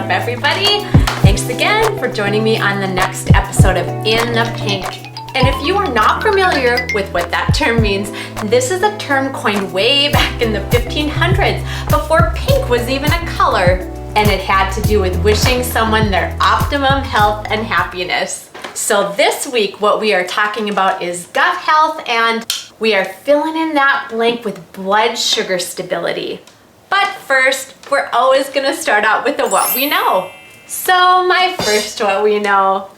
up, everybody? Thanks again for joining me on the next episode of In the Pink. And if you are not familiar with what that term means, this is a term coined way back in the 1500s, before pink was even a color, and it had to do with wishing someone their optimum health and happiness. So this week, what we are talking about is gut health, and we are filling in that blank with blood sugar stability. But first, we're always gonna start out with the what we know. So my first what we know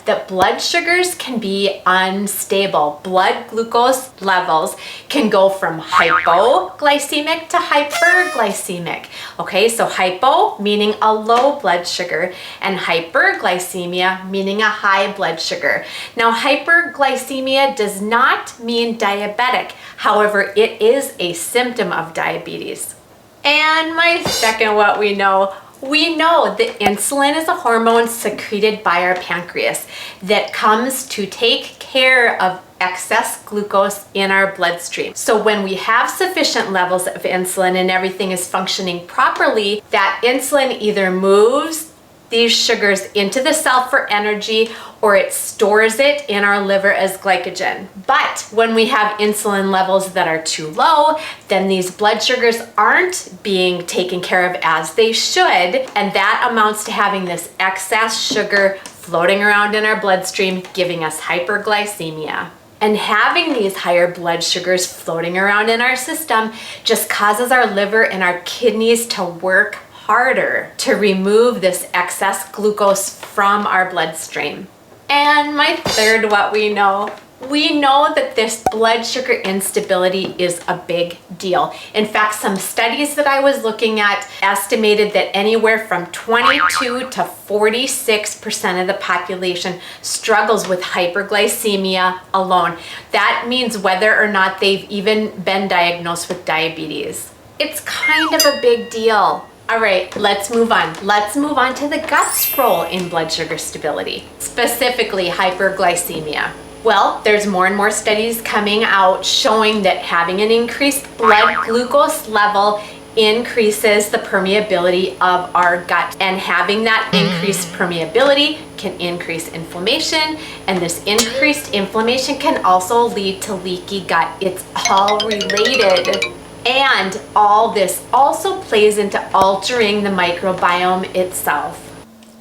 that blood sugars can be unstable. Blood glucose levels can go from hypoglycemic to hyperglycemic. Okay, so hypo meaning a low blood sugar and hyperglycemia meaning a high blood sugar. Now, hyperglycemia does not mean diabetic. However, it is a symptom of diabetes. And my second what we know that insulin is a hormone secreted by our pancreas that comes to take care of excess glucose in our bloodstream. So when we have sufficient levels of insulin and everything is functioning properly, that insulin either moves these sugars into the cell for energy or it stores it in our liver as glycogen. But when we have insulin levels that are too low, then these blood sugars aren't being taken care of as they should, and that amounts to having this excess sugar floating around in our bloodstream, giving us hyperglycemia. And having these higher blood sugars floating around in our system just causes our liver and our kidneys to work harder to remove this excess glucose from our bloodstream. And my third what we know that this blood sugar instability is a big deal. In fact, some studies that I was looking at estimated that anywhere from 22 to 46% of the population struggles with hyperglycemia alone. That means whether or not they've even been diagnosed with diabetes. It's kind of a big deal. All right, let's move on. Let's move on to the gut's role in blood sugar stability, specifically hyperglycemia. Well, there's more and more studies coming out showing that having an increased blood glucose level increases the permeability of our gut, and having that increased permeability can increase inflammation, and this increased inflammation can also lead to leaky gut. It's all related. And all this also plays into altering the microbiome itself.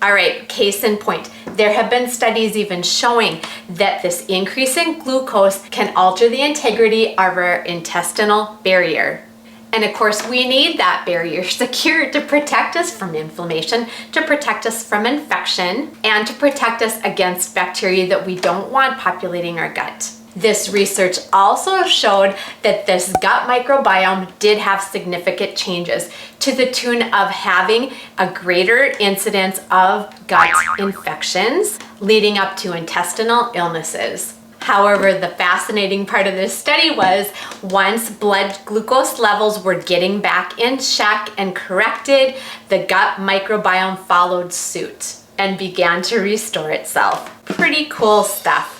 All right, case in point, there have been studies even showing that this increase in glucose can alter the integrity of our intestinal barrier. And of course, we need that barrier secure to protect us from inflammation, to protect us from infection, and to protect us against bacteria that we don't want populating our gut. This research also showed that this gut microbiome did have significant changes to the tune of having a greater incidence of gut infections, leading up to intestinal illnesses. However, the fascinating part of this study was once blood glucose levels were getting back in check and corrected, the gut microbiome followed suit and began to restore itself. Pretty cool stuff.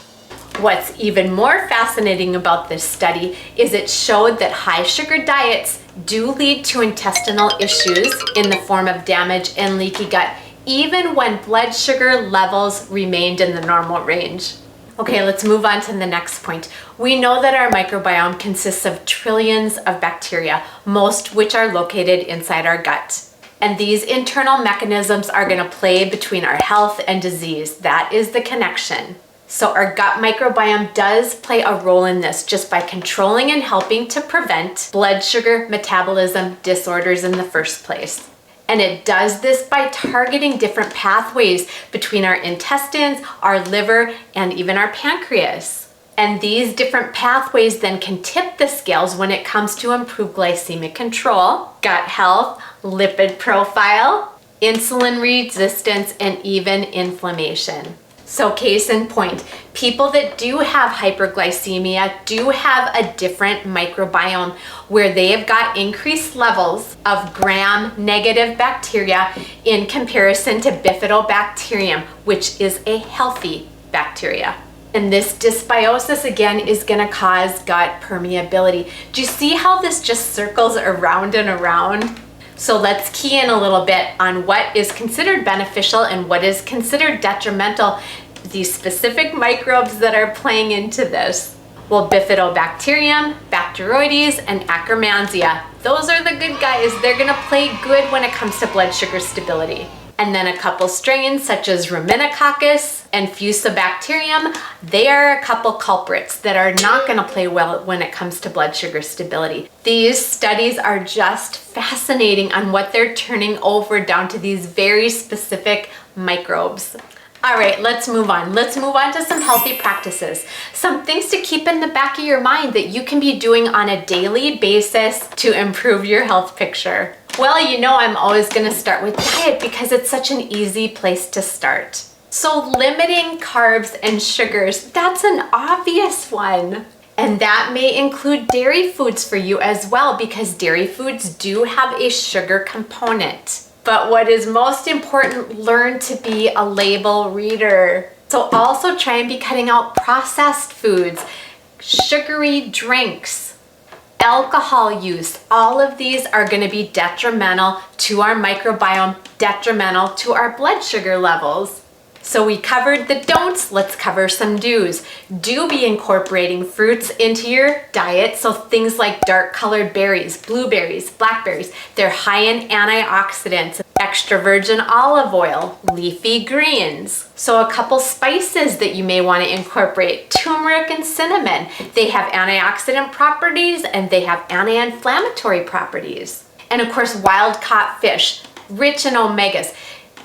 What's even more fascinating about this study is it showed that high sugar diets do lead to intestinal issues in the form of damage and leaky gut, even when blood sugar levels remained in the normal range. Okay, let's move on to the next point. We know that our microbiome consists of trillions of bacteria, most which are located inside our gut. And these internal mechanisms are going to play between our health and disease. That is the connection. So our gut microbiome does play a role in this just by controlling and helping to prevent blood sugar metabolism disorders in the first place. And it does this by targeting different pathways between our intestines, our liver, and even our pancreas. And these different pathways then can tip the scales when it comes to improved glycemic control, gut health, lipid profile, insulin resistance, and even inflammation. So case in point, people that do have hyperglycemia do have a different microbiome where they have got increased levels of gram-negative bacteria in comparison to bifidobacterium, which is a healthy bacteria. And this dysbiosis again is going to cause gut permeability. Do you see how this just circles around and around? So let's key in a little bit on what is considered beneficial and what is considered detrimental, these specific microbes that are playing into this. Well, Bifidobacterium, Bacteroides, and Akkermansia. Those are the good guys. They're gonna play good when it comes to blood sugar stability. And then a couple strains such as Ruminococcus and Fusobacterium, they are a couple culprits that are not gonna play well when it comes to blood sugar stability. These studies are just fascinating on what they're turning over down to these very specific microbes. All right, let's move on. Let's move on to some healthy practices. Some things to keep in the back of your mind that you can be doing on a daily basis to improve your health picture. Well, you know I'm always gonna start with diet because it's such an easy place to start. So limiting carbs and sugars, that's an obvious one. And that may include dairy foods for you as well, because dairy foods do have a sugar component. But what is most important, learn to be a label reader. So also try and be cutting out processed foods, sugary drinks, alcohol use. All of these are going to be detrimental to our microbiome, detrimental to our blood sugar levels. So we covered the don'ts, let's cover some do's. Do be incorporating fruits into your diet. So things like dark colored berries, blueberries, blackberries, they're high in antioxidants, extra virgin olive oil, leafy greens. So a couple spices that you may want to incorporate, turmeric and cinnamon. They have antioxidant properties and they have anti-inflammatory properties. And of course, wild caught fish, rich in omegas.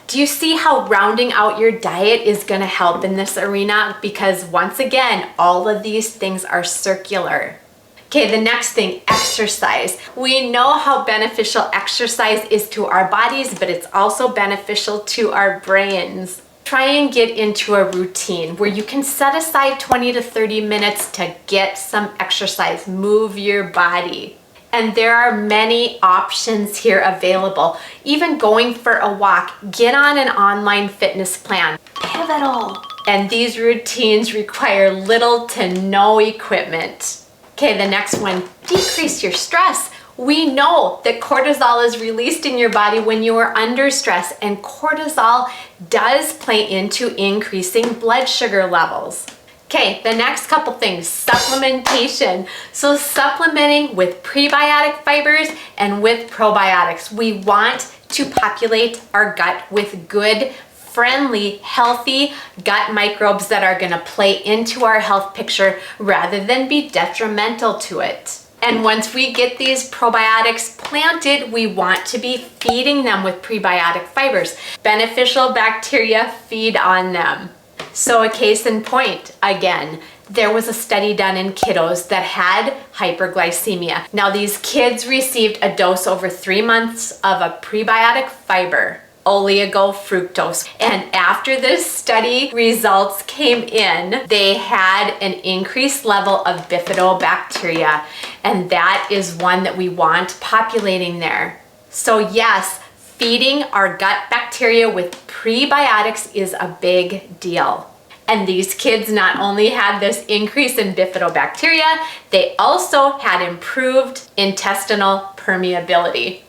Do you see how rounding out your diet is going to help in this arena? Because once again, all of these things are circular. Okay, the next thing, exercise. We know how beneficial exercise is to our bodies, but it's also beneficial to our brains. Try and get into a routine where you can set aside 20 to 30 minutes to get some exercise, move your body. And there are many options here available. Even going for a walk, get on an online fitness plan. Pivotal. And these routines require little to no equipment. Okay, the next one, decrease your stress. We know that cortisol is released in your body when you are under stress, and cortisol does play into increasing blood sugar levels. Okay, the next couple things, supplementation. So supplementing with prebiotic fibers and with probiotics. We want to populate our gut with good, friendly, healthy gut microbes that are gonna play into our health picture rather than be detrimental to it. And once we get these probiotics planted, we want to be feeding them with prebiotic fibers. Beneficial bacteria feed on them. So a case in point, again, there was a study done in kiddos that had hyperglycemia. Now these kids received a dose over 3 months of a prebiotic fiber, oligofructose. And after this study results came in, they had an increased level of bifidobacteria. And that is one that we want populating there. So yes, feeding our gut bacteria with prebiotics is a big deal. And these kids not only had this increase in bifidobacteria, they also had improved intestinal permeability.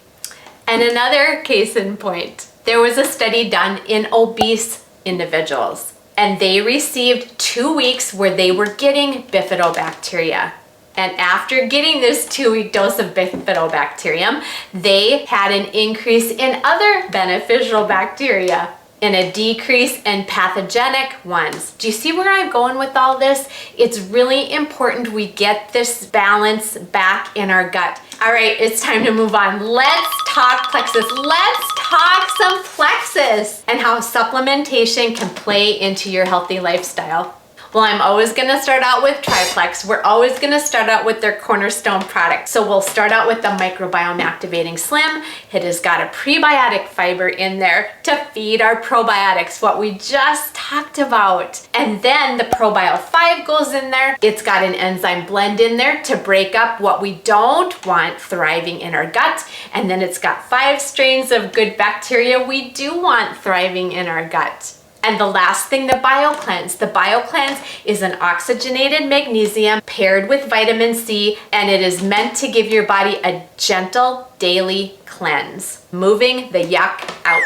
And another case in point, there was a study done in obese individuals, and they received 2 weeks where they were getting bifidobacteria. And after getting this 2-week dose of bifidobacterium, they had an increase in other beneficial bacteria and a decrease in pathogenic ones. Do you see where I'm going with all this? It's really important we get this balance back in our gut. All right, it's time to move on. Let's talk plexus. Let's talk some plexus and how supplementation can play into your healthy lifestyle. Well, I'm always gonna start out with TRIPLEX. We're always gonna start out with their cornerstone product. So we'll start out with the Microbiome Activating Slim. It has got a prebiotic fiber in there to feed our probiotics, what we just talked about. And then the ProBio 5 goes in there. It's got an enzyme blend in there to break up what we don't want thriving in our gut. And then it's got 5 strains of good bacteria we do want thriving in our gut. And the last thing, the BioCleanse. The BioCleanse is an oxygenated magnesium paired with vitamin C, and it is meant to give your body a gentle daily cleanse, moving the yuck out.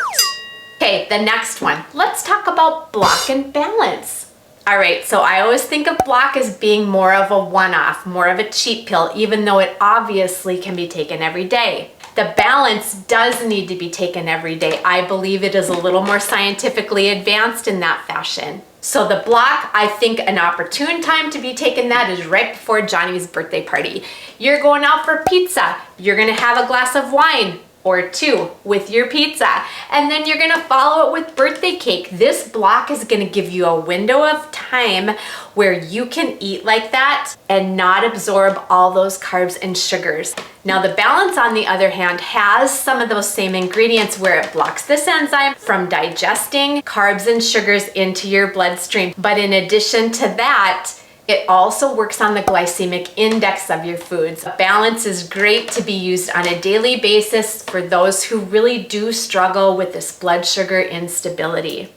Okay, the next one. Let's talk about block and balance. All right, so I always think of block as being more of a one-off, more of a cheap pill, even though it obviously can be taken every day. The balance does need to be taken every day. I believe it is a little more scientifically advanced in that fashion. So the block, I think an opportune time to be taking that is right before Johnny's birthday party. You're going out for pizza. You're gonna have a glass of wine or two with your pizza, and then you're gonna follow it with birthday cake. This block is gonna give you a window of time where you can eat like that and not absorb all those carbs and sugars. Now the balance, on the other hand, has some of those same ingredients where it blocks this enzyme from digesting carbs and sugars into your bloodstream. But in addition to that, it also works on the glycemic index of your foods. Balance is great to be used on a daily basis for those who really do struggle with this blood sugar instability.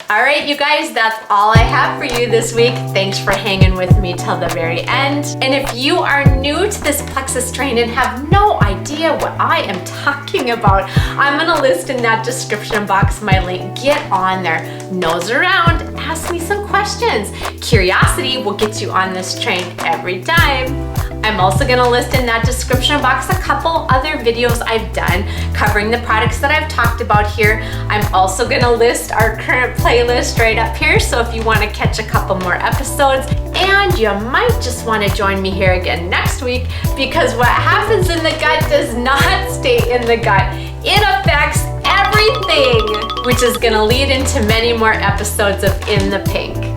All right, you guys, that's all I have for you this week. Thanks for hanging with me till the very end. And if you are new to this Plexus train and have no idea what I am talking about, I'm gonna list in that description box my link. Get on there, nose around, ask me some questions. Curiosity will get you on this train every time. I'm also gonna list in that description box a couple other videos I've done covering the products that I've talked about here. I'm also gonna list our current playlist right up here, so if you wanna catch a couple more episodes, and you might just wanna join me here again next week, because what happens in the gut does not stay in the gut. It affects everything, which is gonna lead into many more episodes of In the Pink.